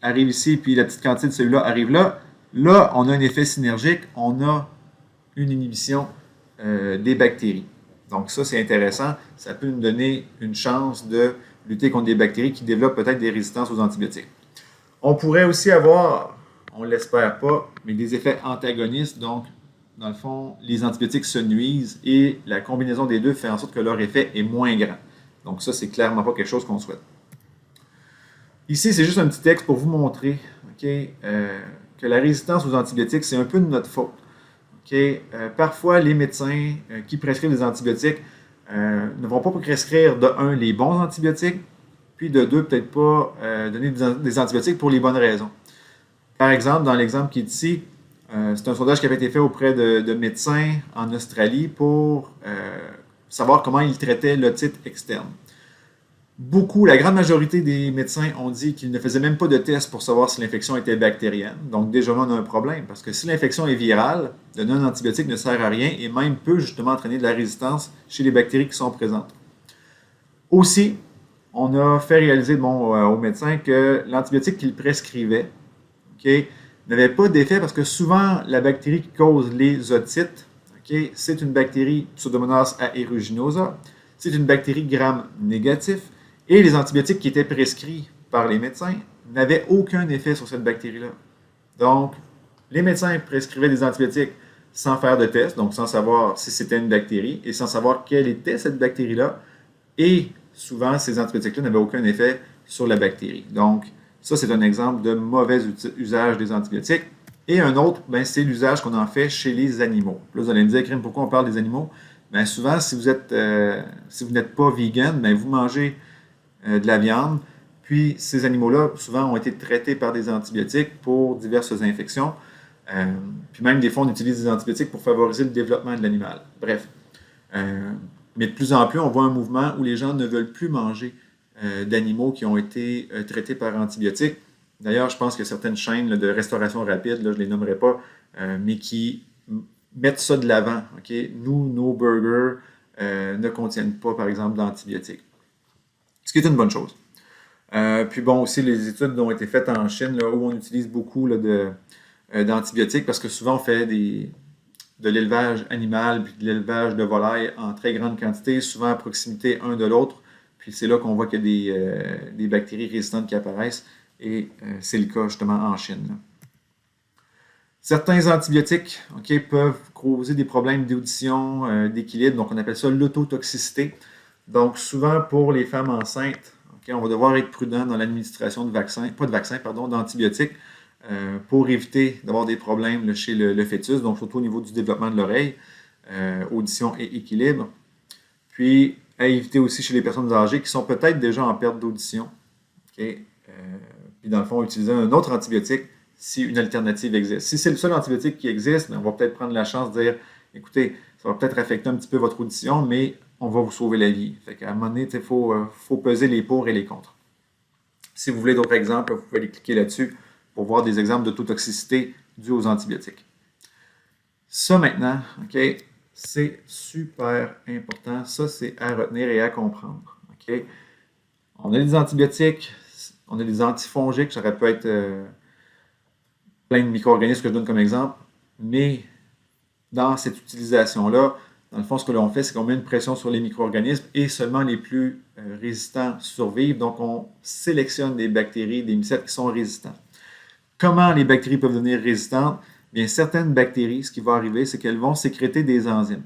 arrive ici, puis la petite quantité de celui-là arrive là, on a un effet synergique, on a une inhibition des bactéries. Donc ça, c'est intéressant. Ça peut nous donner une chance de lutter contre des bactéries qui développent peut-être des résistances aux antibiotiques. On pourrait aussi avoir, on ne l'espère pas, mais des effets antagonistes. Donc, dans le fond, les antibiotiques se nuisent et la combinaison des deux fait en sorte que leur effet est moins grand. Donc ça, c'est clairement pas quelque chose qu'on souhaite. Ici, c'est juste un petit texte pour vous montrer que la résistance aux antibiotiques, c'est un peu de notre faute. Parfois, les médecins qui prescrivent des antibiotiques ne vont pas prescrire de un les bons antibiotiques, puis de deux, peut-être pas donner des antibiotiques pour les bonnes raisons. Par exemple, dans l'exemple qui est ici, c'est un sondage qui avait été fait auprès de médecins en Australie pour savoir comment ils traitaient l'otite externe. La grande majorité des médecins ont dit qu'ils ne faisaient même pas de test pour savoir si l'infection était bactérienne. Donc déjà, on a un problème, parce que si l'infection est virale, donner un antibiotique ne sert à rien et même peut justement entraîner de la résistance chez les bactéries qui sont présentes. Aussi, on a fait réaliser aux médecins que l'antibiotique qu'ils prescrivaient n'avait pas d'effet parce que souvent, la bactérie qui cause les otites, c'est une bactérie Pseudomonas aeruginosa, c'est une bactérie gram-négatif, et les antibiotiques qui étaient prescrits par les médecins n'avaient aucun effet sur cette bactérie-là. Donc, les médecins prescrivaient des antibiotiques sans faire de test, donc sans savoir si c'était une bactérie et sans savoir quelle était cette bactérie-là. Et souvent, ces antibiotiques-là n'avaient aucun effet sur la bactérie. Donc, ça, c'est un exemple de mauvais usage des antibiotiques. Et un autre, c'est l'usage qu'on en fait chez les animaux. Là, vous allez me dire, Crime, pourquoi on parle des animaux? Souvent, si vous n'êtes pas vegan, vous mangez de la viande. Puis, ces animaux-là, souvent, ont été traités par des antibiotiques pour diverses infections. Puis même, des fois, on utilise des antibiotiques pour favoriser le développement de l'animal. Bref. Mais de plus en plus, on voit un mouvement où les gens ne veulent plus manger d'animaux qui ont été traités par antibiotiques. D'ailleurs, je pense qu'il y a certaines chaînes de restauration rapide, je ne les nommerai pas, mais qui mettent ça de l'avant. Nous, nos burgers ne contiennent pas, par exemple, d'antibiotiques. Ce qui est une bonne chose. Puis bon, aussi, les études ont été faites en Chine, où on utilise beaucoup d'antibiotiques, parce que souvent, on fait de l'élevage animal, puis de l'élevage de volailles en très grande quantité, souvent à proximité un de l'autre. Puis c'est là qu'on voit qu'il y a des bactéries résistantes qui apparaissent, et c'est le cas justement en Chine. Certains antibiotiques peuvent causer des problèmes d'audition, d'équilibre, donc on appelle ça l'autotoxicité. Donc souvent pour les femmes enceintes, on va devoir être prudent dans l'administration d'antibiotiques pour éviter d'avoir des problèmes chez le fœtus, donc surtout au niveau du développement de l'oreille, audition et équilibre. Puis à éviter aussi chez les personnes âgées qui sont peut-être déjà en perte d'audition. Puis dans le fond, utiliser un autre antibiotique si une alternative existe. Si c'est le seul antibiotique qui existe, on va peut-être prendre la chance de dire, écoutez, ça va peut-être affecter un petit peu votre audition, mais on va vous sauver la vie. Fait qu'à un moment donné, il faut peser les pour et les contre. Si vous voulez d'autres exemples, vous pouvez aller cliquer là-dessus pour voir des exemples d'autotoxicité dus aux antibiotiques. Ça maintenant, c'est super important. Ça, c'est à retenir et à comprendre. On a des antibiotiques, on a des antifongiques, ça peut être plein de micro-organismes que je donne comme exemple, mais dans cette utilisation-là, dans le fond, ce que l'on fait, c'est qu'on met une pression sur les micro-organismes et seulement les plus résistants survivent. Donc, on sélectionne des bactéries, des mycètes qui sont résistants. Comment les bactéries peuvent devenir résistantes? Bien, certaines bactéries, ce qui va arriver, c'est qu'elles vont sécréter des enzymes.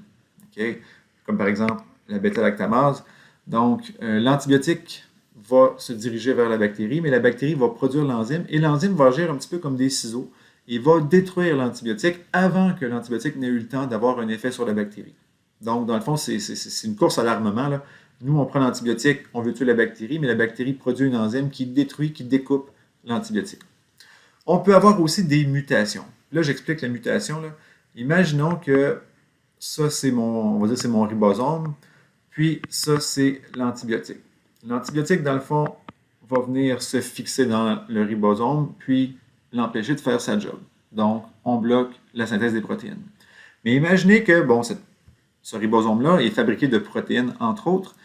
Comme par exemple la bêta-lactamase. Donc, l'antibiotique va se diriger vers la bactérie, mais la bactérie va produire l'enzyme et l'enzyme va agir un petit peu comme des ciseaux et va détruire l'antibiotique avant que l'antibiotique n'ait eu le temps d'avoir un effet sur la bactérie. Donc, dans le fond, c'est une course à l'armement. Nous, on prend l'antibiotique, on veut tuer la bactérie, mais la bactérie produit une enzyme qui détruit, qui découpe l'antibiotique. On peut avoir aussi des mutations. Là, j'explique la mutation. Imaginons que ça, c'est mon ribosome, puis ça, c'est l'antibiotique. L'antibiotique, dans le fond, va venir se fixer dans le ribosome, puis l'empêcher de faire sa job. Donc, on bloque la synthèse des protéines. Mais imaginez que, ce ribosome-là est fabriqué de protéines, entre autres.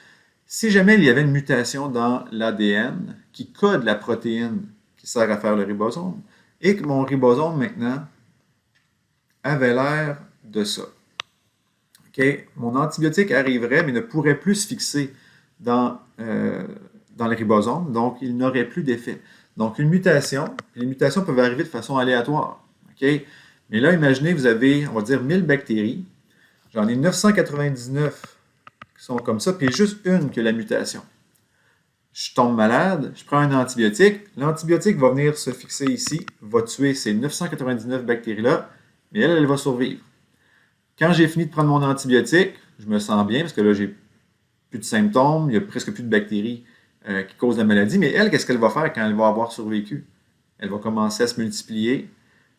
Si jamais il y avait une mutation dans l'ADN qui code la protéine qui sert à faire le ribosome, et que mon ribosome, maintenant, avait l'air de ça. OK? Mon antibiotique arriverait, mais ne pourrait plus se fixer dans, dans le ribosome, donc il n'aurait plus d'effet. Donc, une mutation, les mutations peuvent arriver de façon aléatoire. OK? Mais là, imaginez, vous avez, on va dire, 1000 bactéries. J'en ai 999 qui sont comme ça, puis juste une qui a la mutation. Je tombe malade, je prends un antibiotique. L'antibiotique va venir se fixer ici, va tuer ces 999 bactéries-là, mais elle va survivre. Quand j'ai fini de prendre mon antibiotique, je me sens bien parce que là, j'ai plus de symptômes, il n'y a presque plus de bactéries qui causent la maladie. Mais elle, qu'est-ce qu'elle va faire quand elle va avoir survécu? Elle va commencer à se multiplier.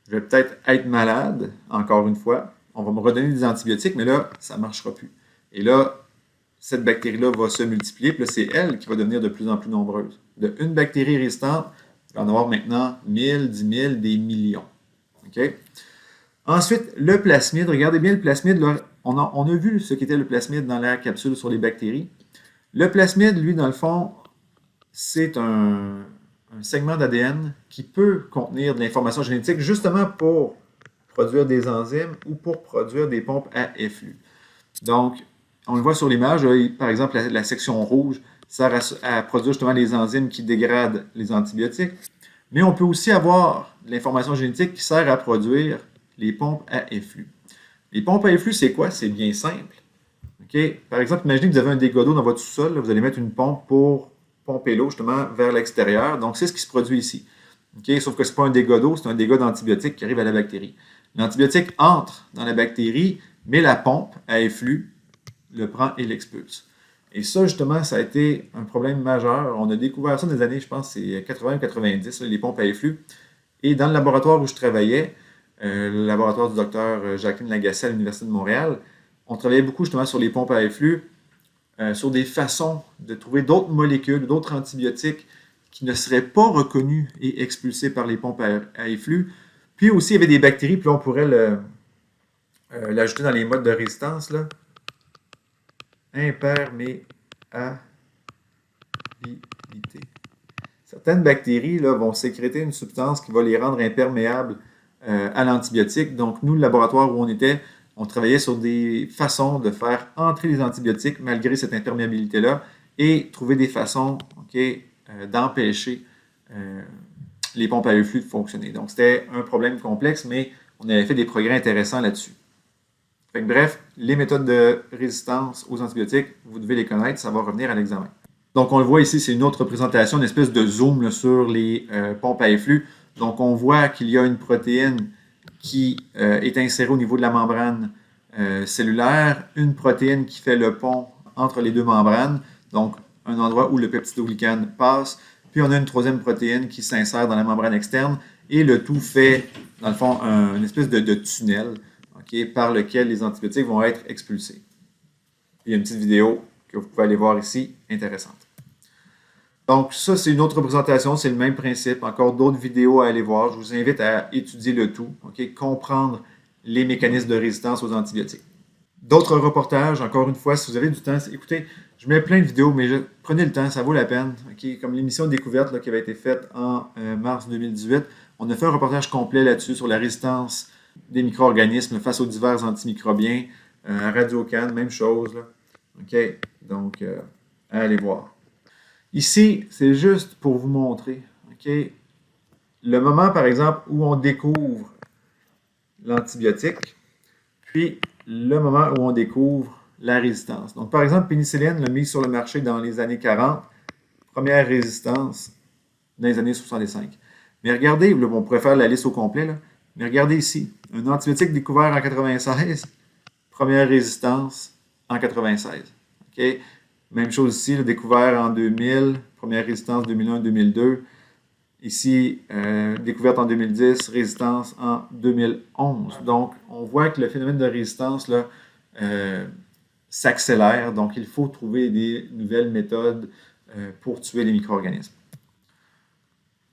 Je vais peut-être être malade, encore une fois. On va me redonner des antibiotiques, mais là, ça ne marchera plus. Et là, cette bactérie-là va se multiplier, puis là, c'est elle qui va devenir de plus en plus nombreuse. De une bactérie résistante, il va en avoir maintenant 1000, 10 000, des millions. OK? Ensuite, le plasmide. Regardez bien le plasmide. Là, on a vu ce qu'était le plasmide dans la capsule sur les bactéries. Le plasmide, lui, dans le fond, c'est un segment d'ADN qui peut contenir de l'information génétique justement pour produire des enzymes ou pour produire des pompes à efflux. Donc, on le voit sur l'image, par exemple, la section rouge sert à produire justement les enzymes qui dégradent les antibiotiques. Mais on peut aussi avoir de l'information génétique qui sert à produire les pompes à efflux. Les pompes à efflux, c'est quoi? C'est bien simple. Okay? Par exemple, imaginez que vous avez un dégât d'eau dans votre sous-sol, vous allez mettre une pompe pour pomper l'eau justement vers l'extérieur. Donc, c'est ce qui se produit ici. Okay? Sauf que ce n'est pas un dégât d'eau, c'est un dégât d'antibiotique qui arrive à la bactérie. L'antibiotique entre dans la bactérie, mais la pompe à efflux le prend et l'expulse. Et ça, justement, ça a été un problème majeur. On a découvert ça dans les années, je pense, c'est 80-90, les pompes à efflux. Et dans le laboratoire où je travaillais, le laboratoire du docteur Jacqueline Lagacé à l'Université de Montréal, on travaillait beaucoup justement sur les pompes à efflux, sur des façons de trouver d'autres molécules, d'autres antibiotiques qui ne seraient pas reconnus et expulsés par les pompes à efflux. Puis aussi, il y avait des bactéries, puis là, on pourrait l'ajouter dans les modes de résistance, là. Imperméabilité. Certaines bactéries là, vont sécréter une substance qui va les rendre imperméables à l'antibiotique. Donc, nous, le laboratoire où on était, on travaillait sur des façons de faire entrer les antibiotiques malgré cette imperméabilité-là et trouver des façons d'empêcher les pompes à efflux de fonctionner. Donc, c'était un problème complexe, mais on avait fait des progrès intéressants là-dessus. Bref, les méthodes de résistance aux antibiotiques, vous devez les connaître, ça va revenir à l'examen. Donc, on le voit ici, c'est une autre représentation, une espèce de zoom là, sur les pompes à efflux. Donc, on voit qu'il y a une protéine qui est insérée au niveau de la membrane cellulaire, une protéine qui fait le pont entre les deux membranes, donc un endroit où le peptidoglycane passe, puis on a une troisième protéine qui s'insère dans la membrane externe, et le tout fait, dans le fond, une espèce de tunnel par lequel les antibiotiques vont être expulsés. Il y a une petite vidéo que vous pouvez aller voir ici, intéressante. Donc, ça, c'est une autre représentation, c'est le même principe. Encore d'autres vidéos à aller voir. Je vous invite à étudier le tout, comprendre les mécanismes de résistance aux antibiotiques. D'autres reportages, encore une fois, si vous avez du temps, écoutez, je mets plein de vidéos, mais prenez le temps, ça vaut la peine. Comme l'émission Découverte là, qui avait été faite en mars 2018, on a fait un reportage complet là-dessus sur la résistance des micro-organismes face aux divers antimicrobiens. À Radio-Can, même chose. Là. Donc, allez voir. Ici, c'est juste pour vous montrer le moment, par exemple, où on découvre l'antibiotique, puis le moment où on découvre la résistance. Donc, par exemple, pénicilline l'a mise sur le marché dans les années 40, première résistance dans les années 65. Mais regardez, là, on pourrait faire la liste au complet, là, mais regardez ici, un antibiotique découvert en 96, première résistance en 96. Même chose ici, le découvert en 2000, première résistance 2001-2002. Ici, découverte en 2010, résistance en 2011. Donc, on voit que le phénomène de résistance là, s'accélère. Donc, il faut trouver des nouvelles méthodes pour tuer les micro-organismes.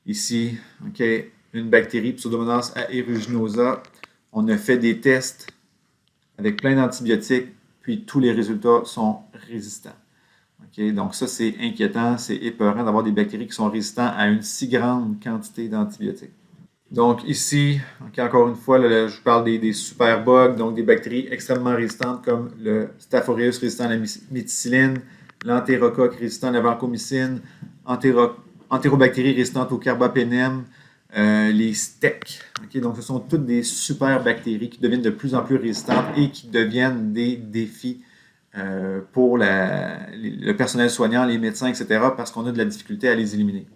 Ici, une bactérie Pseudomonas aeruginosa. On a fait des tests avec plein d'antibiotiques, puis tous les résultats sont résistants. Donc ça, c'est inquiétant, c'est épeurant d'avoir des bactéries qui sont résistantes à une si grande quantité d'antibiotiques. Donc ici, encore une fois, là, je vous parle des super bugs, donc des bactéries extrêmement résistantes comme le Staph aureus résistant à la méticilline, l'entérocoque résistant à la vancomycine, entérobactéries résistantes au carbapénème, les STEC. Okay? Donc ce sont toutes des super bactéries qui deviennent de plus en plus résistantes et qui deviennent des défis pour le personnel soignant, les médecins, etc., parce qu'on a de la difficulté à les éliminer.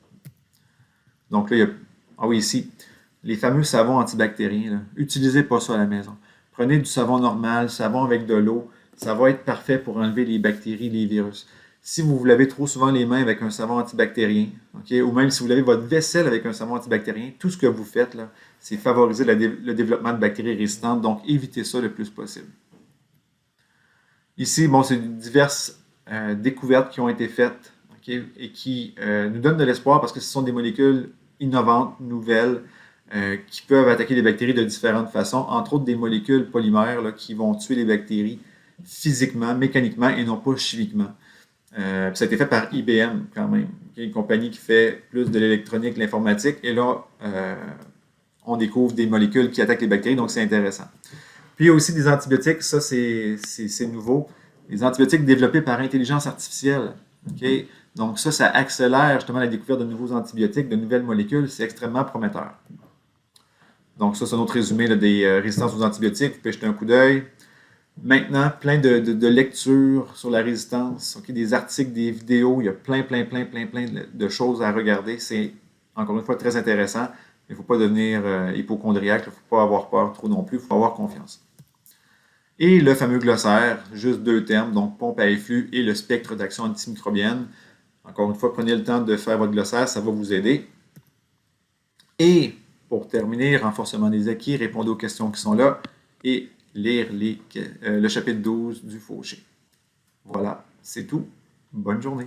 Donc là, il y a... Ah oui, ici, les fameux savons antibactériens. Là. Utilisez pas ça à la maison. Prenez du savon normal, savon avec de l'eau. Ça va être parfait pour enlever les bactéries, les virus. Si vous vous lavez trop souvent les mains avec un savon antibactérien, okay, ou même si vous lavez votre vaisselle avec un savon antibactérien, tout ce que vous faites, là, c'est favoriser le développement de bactéries résistantes. Donc, évitez ça le plus possible. Ici, bon, c'est diverses découvertes qui ont été faites, okay, et qui nous donnent de l'espoir parce que ce sont des molécules innovantes, nouvelles, qui peuvent attaquer les bactéries de différentes façons, entre autres des molécules polymères là, qui vont tuer les bactéries physiquement, mécaniquement et non pas chimiquement. Ça a été fait par IBM quand même, okay, une compagnie qui fait plus de l'électronique, l'informatique, et là, on découvre des molécules qui attaquent les bactéries, donc c'est intéressant. Puis il y a aussi des antibiotiques, ça c'est nouveau. Les antibiotiques développés par intelligence artificielle. Okay? Donc ça accélère justement la découverte de nouveaux antibiotiques, de nouvelles molécules. C'est extrêmement prometteur. Donc ça, c'est un autre résumé là, des résistances aux antibiotiques. Vous pouvez jeter un coup d'œil. Maintenant, plein de lectures sur la résistance, okay? Des articles, des vidéos. Il y a plein de choses à regarder. C'est encore une fois très intéressant. Il ne faut pas devenir hypochondriaque. Il ne faut pas avoir peur trop non plus. Il faut avoir confiance. Et le fameux glossaire, juste 2 termes, donc pompe à effluve et le spectre d'action antimicrobienne. Encore une fois, prenez le temps de faire votre glossaire, ça va vous aider. Et pour terminer, renforcement des acquis, répondez aux questions qui sont là et lire le chapitre 12 du Fauché. Voilà, c'est tout. Bonne journée.